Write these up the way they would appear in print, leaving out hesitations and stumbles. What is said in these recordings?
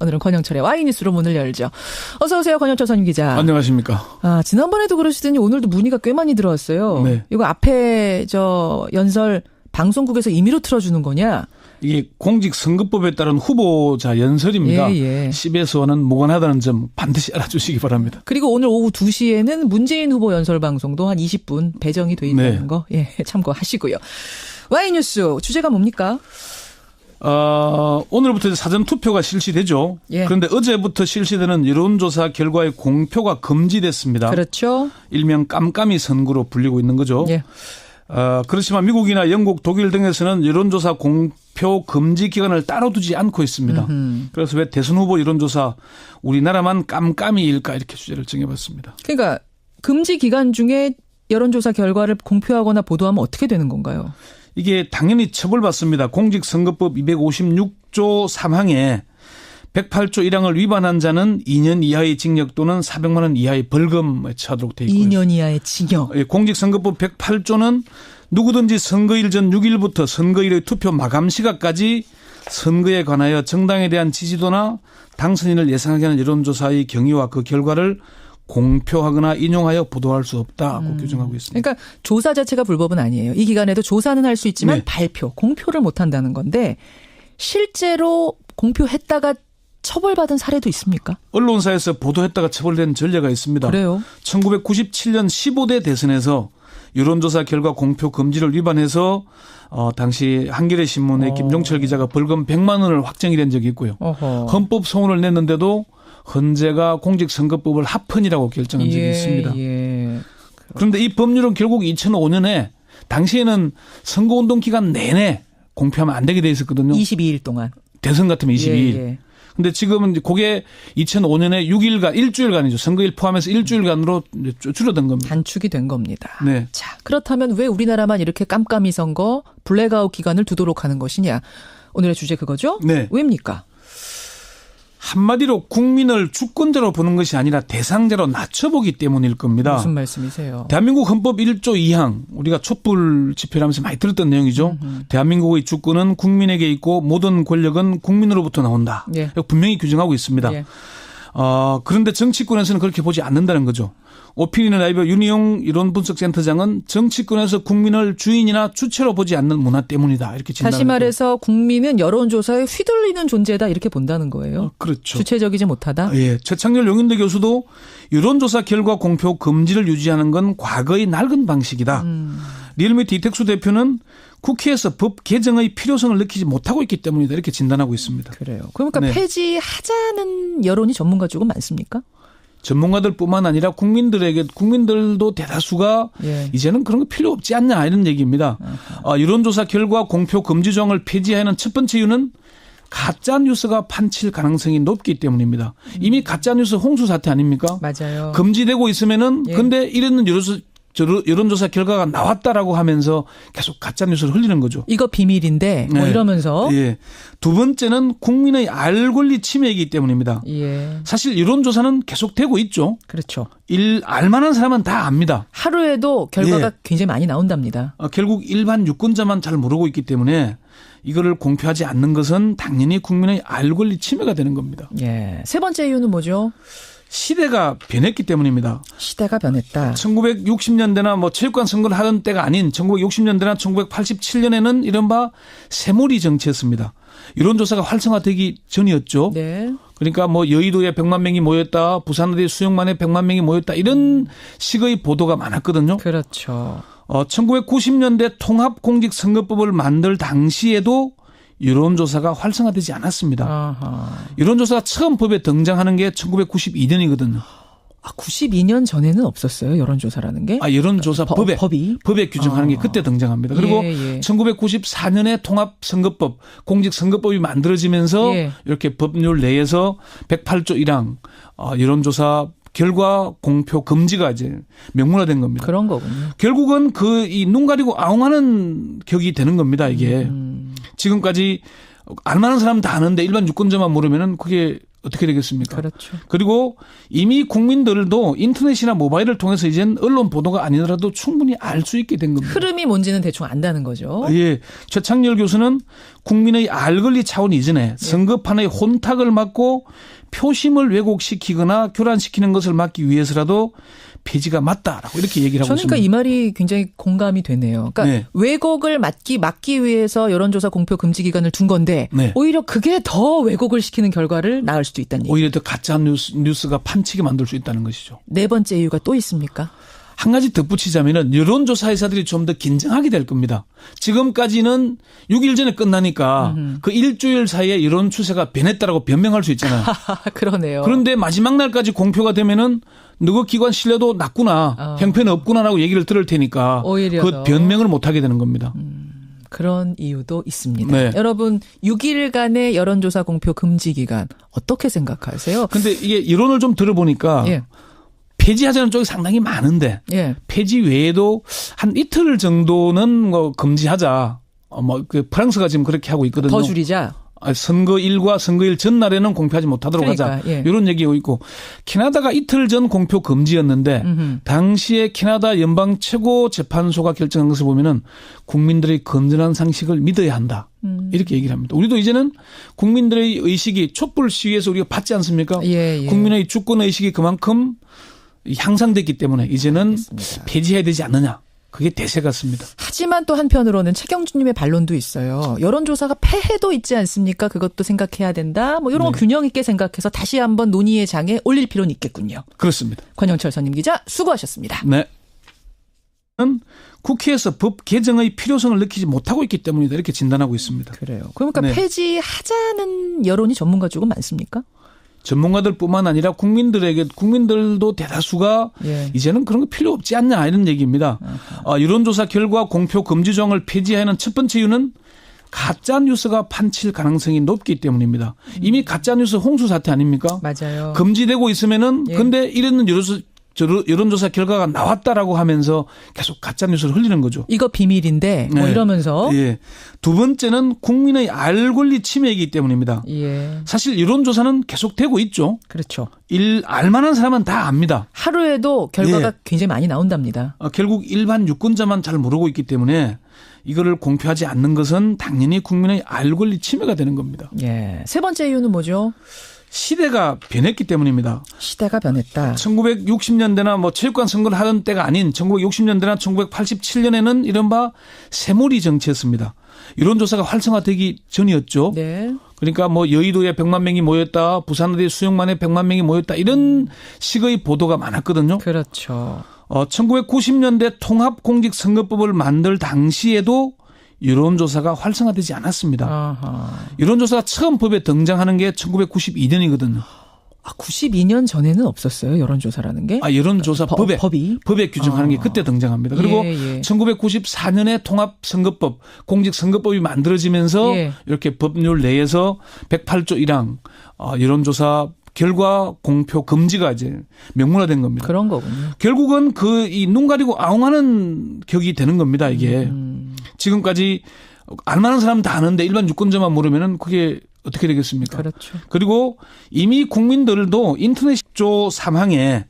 오늘은 권영철의 Y뉴스로 문을 열죠. 어서 오세요, 권영철 선임 기자. 안녕하십니까. 지난번에도 그러시더니 오늘도 문의가 꽤 많이 들어왔어요. 네. 이거 앞에 연설 방송국에서 임의로 틀어주는 거냐? 이게 공직선거법에 따른 후보자 연설입니다. 예. CBS와는 무관하다는 점 반드시 알아주시기 바랍니다. 그리고 오늘 오후 2시에는 문재인 후보 연설 방송도 한 20분 배정이 돼 있다는 거 참고하시고요. Y뉴스 주제가 뭡니까? 오늘부터 이제 사전 투표가 실시되죠. 예. 그런데 어제부터 실시되는 여론조사 결과의 공표가 금지됐습니다. 그렇죠. 일명 깜깜이 선거로 불리고 있는 거죠. 예. 그렇지만 미국이나 영국, 독일 등에서는 여론조사 공표 금지 기간을 따로 두지 않고 있습니다. 그래서 왜 대선 후보 여론조사 우리나라만 깜깜이일까 이렇게 주제를 정해봤습니다. 그러니까 금지 기간 중에 여론조사 결과를 공표하거나 보도하면 어떻게 되는 건가요? 이게 당연히 처벌받습니다. 공직선거법 256조 3항에 108조 1항을 위반한 자는 2년 이하의 징역 또는 400만 원 이하의 벌금에 처하도록 되어 있고요. 2년 이하의 징역. 공직선거법 108조는 누구든지 선거일 전 6일부터 선거일의 투표 마감 시각까지 선거에 관하여 정당에 대한 지지도나 당선인을 예상하게 하는 여론조사의 경위와 그 결과를 공표하거나 인용하여 보도할 수 없다고 규정하고 있습니다. 그러니까 조사 자체가 불법은 아니에요. 이 기간에도 조사는 할 수 있지만 네. 발표, 공표를 못한다는 건데 실제로 공표했다가 처벌받은 사례도 있습니까? 언론사에서 보도했다가 처벌된 전례가 있습니다. 그래요? 1997년 15대 대선에서 여론조사 결과 공표 금지를 위반해서 당시 한겨레 신문의 김종철 기자가 벌금 100만 원을 확정이 된 적이 있고요. 헌법 소원을 냈는데도 헌재가 공직선거법을 합헌이라고 결정한 적이 있습니다. 그런데 이 법률은 결국 2005년에 당시에는 선거운동 기간 내내 공표하면 안 되게 돼 있었거든요. 22일 동안. 대선 같으면 22일. 근데 지금은 그게 2005년에 6일간, 일주일간이죠. 선거일 포함해서 일주일간으로 줄어든 겁니다. 단축이 된 겁니다. 네. 자, 그렇다면 왜 우리나라만 이렇게 깜깜이 선거, 블랙아웃 기간을 두도록 하는 것이냐? 오늘의 주제 그거죠? 네. 왜입니까? 한마디로 국민을 주권자로 보는 것이 아니라 대상자로 낮춰보기 때문일 겁니다. 무슨 말씀이세요? 대한민국 헌법 1조 2항 우리가 촛불 집회를 하면서 많이 들었던 내용이죠. 대한민국의 주권은 국민에게 있고 모든 권력은 국민으로부터 나온다. 예. 분명히 규정하고 있습니다. 예. 그런데 정치권에서는 그렇게 보지 않는다는 거죠. 오피니언 라이브 윤희용 이론분석센터장은 정치권에서 국민을 주인이나 주체로 보지 않는 문화 때문이다. 이렇게 진단합니다. 다시 말해서 국민은 여론조사에 휘둘리는 존재다 이렇게 본다는 거예요. 그렇죠. 주체적이지 못하다. 예, 최창렬 용인대 교수도 여론조사 결과 공표 금지를 유지하는 건 과거의 낡은 방식이다. 리얼미터 이택수 대표는 국회에서 법 개정의 필요성을 느끼지 못하고 있기 때문이다. 이렇게 진단하고 있습니다. 그래요. 그러니까 네. 폐지하자는 여론이 전문가 쪽은 많습니까? 전문가들뿐만 아니라 국민들도 대다수가 이제는 그런 거 필요 없지 않냐 이런 얘기입니다. 여론조사 결과 공표 금지 조항을 폐지하는 첫 번째 이유는 가짜 뉴스가 판칠 가능성이 높기 때문입니다. 이미 가짜 뉴스 홍수 사태 아닙니까? 맞아요. 금지되고 있으면은 근데 이런 여론조사 결과가 나왔다라고 하면서 계속 가짜 뉴스를 흘리는 거죠. 이거 비밀인데 뭐 이러면서. 예. 두 번째는 국민의 알 권리 침해이기 때문입니다. 예. 사실 여론조사는 계속되고 있죠. 그렇죠. 알만한 사람은 다 압니다. 하루에도 결과가 굉장히 많이 나온답니다. 결국 일반 유권자만 잘 모르고 있기 때문에 이거를 공표하지 않는 것은 당연히 국민의 알 권리 침해가 되는 겁니다. 예. 세 번째 이유는 뭐죠? 시대가 변했기 때문입니다. 시대가 변했다. 1960년대나 체육관 선거를 하던 때가 아닌 1960년대나 1987년에는 이른바 새몰이 정치였습니다. 여론조사가 활성화되기 전이었죠. 네. 그러니까 여의도에 100만 명이 모였다, 부산 어디 수영만에 100만 명이 모였다 이런 식의 보도가 많았거든요. 그렇죠. 1990년대 통합공직선거법을 만들 당시에도 여론조사가 활성화되지 않았습니다. 아하. 여론조사가 처음 법에 등장하는 게 1992년이거든요. 92년 전에는 없었어요, 여론조사라는 게? 여론조사 법에 규정하는 게 그때 등장합니다. 그리고 1994년에 통합선거법, 공직선거법이 만들어지면서 이렇게 법률 내에서 108조 1항 여론조사 결과 공표 금지가 이제 명문화된 겁니다. 그런 거군요. 결국은 이 눈 가리고 아웅하는 격이 되는 겁니다, 이게. 지금까지 알만한 사람 다 아는데 일반 유권자만 모르면은 그게 어떻게 되겠습니까? 그렇죠. 그리고 이미 국민들도 인터넷이나 모바일을 통해서 이젠 언론 보도가 아니더라도 충분히 알 수 있게 된 겁니다. 흐름이 뭔지는 대충 안다는 거죠. 예. 최창렬 교수는 국민의 알 권리 차원 이전에 선거판의 혼탁을 막고 표심을 왜곡시키거나 교란시키는 것을 막기 위해서라도 폐지가 맞다라고 이렇게 얘기를 하고 저는 있습니다. 그러니까 이 말이 굉장히 공감이 되네요. 그러니까 네. 왜곡을 막기 위해서 여론조사 공표 금지 기간을 둔 건데 네. 오히려 그게 더 왜곡을 시키는 결과를 낳을 수도 있다는 얘기. 오히려 더 가짜 뉴스가 판치게 만들 수 있다는 것이죠. 네 번째 이유가 또 있습니까? 한 가지 덧붙이자면은 여론조사 회사들이 좀 더 긴장하게 될 겁니다. 지금까지는 6일 전에 끝나니까 그 일주일 사이에 여론 추세가 변했다라고 변명할 수 있잖아요. 그러네요. 그런데 마지막 날까지 공표가 되면은 누구 기관 신뢰도 낮구나, 형편 없구나라고 얘기를 들을 테니까 오히려 그 변명을 못 하게 되는 겁니다. 그런 이유도 있습니다. 네. 여러분 6일간의 여론조사 공표 금지 기간 어떻게 생각하세요? 근데 이게 여론을 좀 들어보니까 예. 폐지하자는 쪽이 상당히 많은데 예. 폐지 외에도 한 이틀 정도는 뭐 금지하자. 그 프랑스가 지금 그렇게 하고 있거든요. 더 줄이자. 선거일과 선거일 전날에는 공표하지 못하도록 그러니까, 하자. 예. 이런 얘기가 있고 캐나다가 이틀 전 공표 금지였는데 당시에 캐나다 연방 최고재판소가 결정한 것을 보면은 국민들의 건전한 상식을 믿어야 한다. 이렇게 얘기를 합니다. 우리도 이제는 국민들의 의식이 촛불 시위에서 우리가 받지 않습니까? 예. 국민의 주권 의식이 그만큼 향상됐기 때문에 이제는 알겠습니다. 폐지해야 되지 않느냐. 그게 대세 같습니다. 하지만 또 한편으로는 최경주님의 반론도 있어요. 여론조사가 폐해도 있지 않습니까? 그것도 생각해야 된다. 뭐 이런 거 균형 있게 생각해서 다시 한번 논의의 장에 올릴 필요는 있겠군요. 그렇습니다. 권영철 선임 기자 수고하셨습니다. 네. 국회에서 법 개정의 필요성을 느끼지 못하고 있기 때문이다. 이렇게 진단하고 있습니다. 그래요. 그러니까 네. 폐지하자는 여론이 전문가 쪽은 많습니까? 전문가들뿐만 아니라 국민들도 대다수가 예. 이제는 그런 거 필요 없지 않냐 이런 얘기입니다. 여론조사 결과 공표 금지 조항을 폐지하는 첫 번째 이유는 가짜 뉴스가 판칠 가능성이 높기 때문입니다. 이미 가짜 뉴스 홍수 사태 아닙니까? 맞아요. 금지되고 있으면은 예. 근데 이런 여론조사 결과가 나왔다라고 하면서 계속 가짜 뉴스를 흘리는 거죠. 이거 비밀인데 뭐 네. 이러면서 예. 두 번째는 국민의 알 권리 침해이기 때문입니다. 예. 사실 여론조사는 계속되고 있죠. 그렇죠. 알만한 사람은 다 압니다. 하루에도 결과가 예. 굉장히 많이 나온답니다. 결국 일반 유권자만 잘 모르고 있기 때문에 이거를 공표하지 않는 것은 당연히 국민의 알 권리 침해가 되는 겁니다. 예. 세 번째 이유는 뭐죠? 시대가 변했기 때문입니다. 시대가 변했다. 1960년대나 뭐 체육관 선거를 하던 때가 아닌 1960년대나 1987년에는 이른바 새몰이 정치였습니다. 여론조사가 활성화되기 전이었죠. 네. 그러니까 뭐 여의도에 100만 명이 모였다, 부산어디 수영만에 100만 명이 모였다 이런 식의 보도가 많았거든요. 그렇죠. 1990년대 통합공직선거법을 만들 당시에도 여론조사가 활성화되지 않았습니다. 아하. 여론조사가 처음 법에 등장하는 게 1992년이거든요. 92년 전에는 없었어요, 여론조사라는 게? 여론조사 법에 규정하는 게 그때 등장합니다. 그리고 1994년에 통합선거법, 공직선거법이 만들어지면서 예. 이렇게 법률 내에서 108조 1항 여론조사 결과 공표 금지가 이제 명문화된 겁니다. 그런 거군요. 결국은 이 눈 가리고 아웅하는 격이 되는 겁니다, 이게. 지금까지 알만한 사람 다 아는데 일반 유권자만 모르면은 그게 어떻게 되겠습니까? 그렇죠. 그리고 이미 국민들도 인터넷 10조 3항에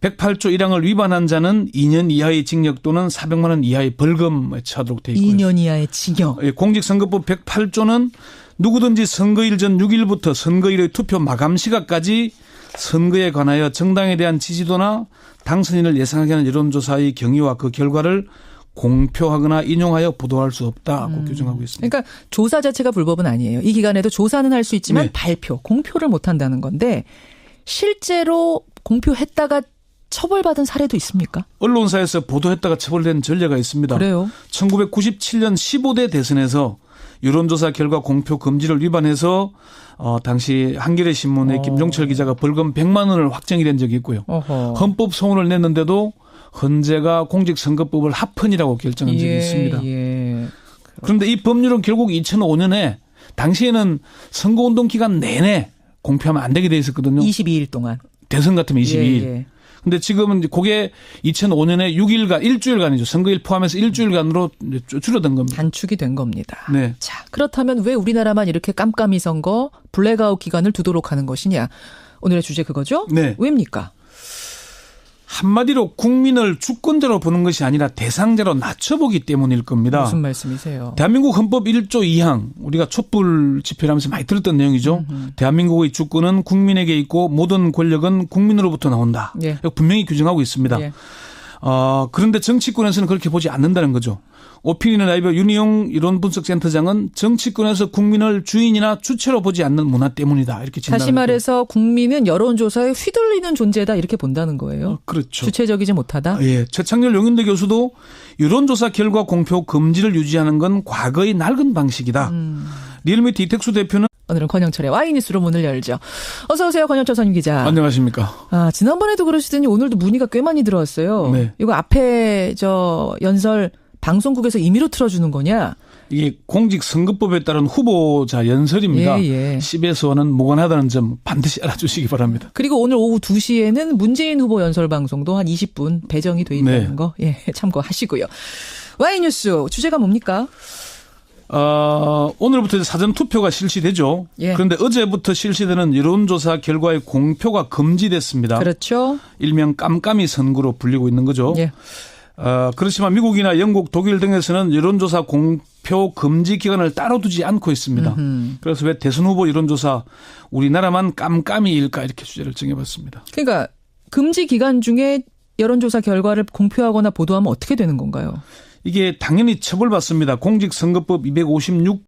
108조 1항을 위반한 자는 2년 이하의 징역 또는 400만 원 이하의 벌금에 처하도록 되어 있고요. 2년 이하의 징역. 공직선거법 108조는 누구든지 선거일 전 6일부터 선거일의 투표 마감 시각까지 선거에 관하여 정당에 대한 지지도나 당선인을 예상하게 하는 여론조사의 경위와 그 결과를 공표하거나 인용하여 보도할 수 없다고 규정하고 있습니다. 그러니까 조사 자체가 불법은 아니에요. 이 기간에도 조사는 할 수 있지만 네. 발표, 공표를 못한다는 건데 실제로 공표했다가 처벌받은 사례도 있습니까? 언론사에서 보도했다가 처벌된 전례가 있습니다. 그래요? 1997년 15대 대선에서 여론조사 결과 공표 금지를 위반해서 당시 한겨레 신문의 김종철 기자가 벌금 100만 원을 확정이 된 적이 있고요. 헌법 소원을 냈는데도 헌재가 공직선거법을 합헌이라고 결정한 적이 있습니다. 예. 그런데 이 법률은 결국 2005년에 당시에는 선거운동 기간 내내 공표하면 안 되게 돼 있었거든요. 22일 동안. 대선 같으면 22일. 예. 근데 지금은 그게 2005년에 6일간, 일주일간이죠. 선거일 포함해서 일주일간으로 줄어든 겁니다. 단축이 된 겁니다. 네. 자, 그렇다면 왜 우리나라만 이렇게 깜깜이 선거, 블랙아웃 기간을 두도록 하는 것이냐. 오늘의 주제 그거죠? 네. 왜입니까? 한마디로 국민을 주권자로 보는 것이 아니라 대상자로 낮춰보기 때문일 겁니다. 무슨 말씀이세요? 대한민국 헌법 1조 2항 우리가 촛불 집회를 하면서 많이 들었던 내용이죠. 대한민국의 주권은 국민에게 있고 모든 권력은 국민으로부터 나온다. 예. 분명히 규정하고 있습니다. 예. 그런데 정치권에서는 그렇게 보지 않는다는 거죠. 오피니언 라이브 윤희용 이론분석센터장은 정치권에서 국민을 주인이나 주체로 보지 않는 문화 때문이다. 이렇게 진단을 다시 말해서 국민은 여론조사에 휘둘리는 존재다 이렇게 본다는 거예요. 그렇죠. 주체적이지 못하다. 예, 최창렬 용인대 교수도 여론조사 결과 공표 금지를 유지하는 건 과거의 낡은 방식이다. 리얼미터 이택수 대표는 오늘은 권영철의 와이뉴스로 문을 열죠. 어서 오세요, 권영철 선임 기자. 안녕하십니까. 지난번에도 그러시더니 오늘도 문의가 꽤 많이 들어왔어요. 네. 이거 앞에 연설 방송국에서 임의로 틀어주는 거냐? 이게 공직선거법에 따른 후보자 연설입니다. 예. 10에서는 무관하다는 점 반드시 알아주시기 바랍니다. 그리고 오늘 오후 2시에는 문재인 후보 연설 방송도 한 20분 배정이 돼 있다는 거 참고하시고요. 와이뉴스 주제가 뭡니까? 오늘부터 이제 사전 투표가 실시되죠. 예. 그런데 어제부터 실시되는 여론조사 결과의 공표가 금지됐습니다. 그렇죠. 일명 깜깜이 선거로 불리고 있는 거죠. 예. 그렇지만 미국이나 영국, 독일 등에서는 여론조사 공표 금지 기간을 따로 두지 않고 있습니다. 그래서 왜 대선 후보 여론조사 우리나라만 깜깜이일까 이렇게 주제를 정해봤습니다. 그러니까 금지 기간 중에 여론조사 결과를 공표하거나 보도하면 어떻게 되는 건가요? 이게 당연히 처벌받습니다. 공직선거법 256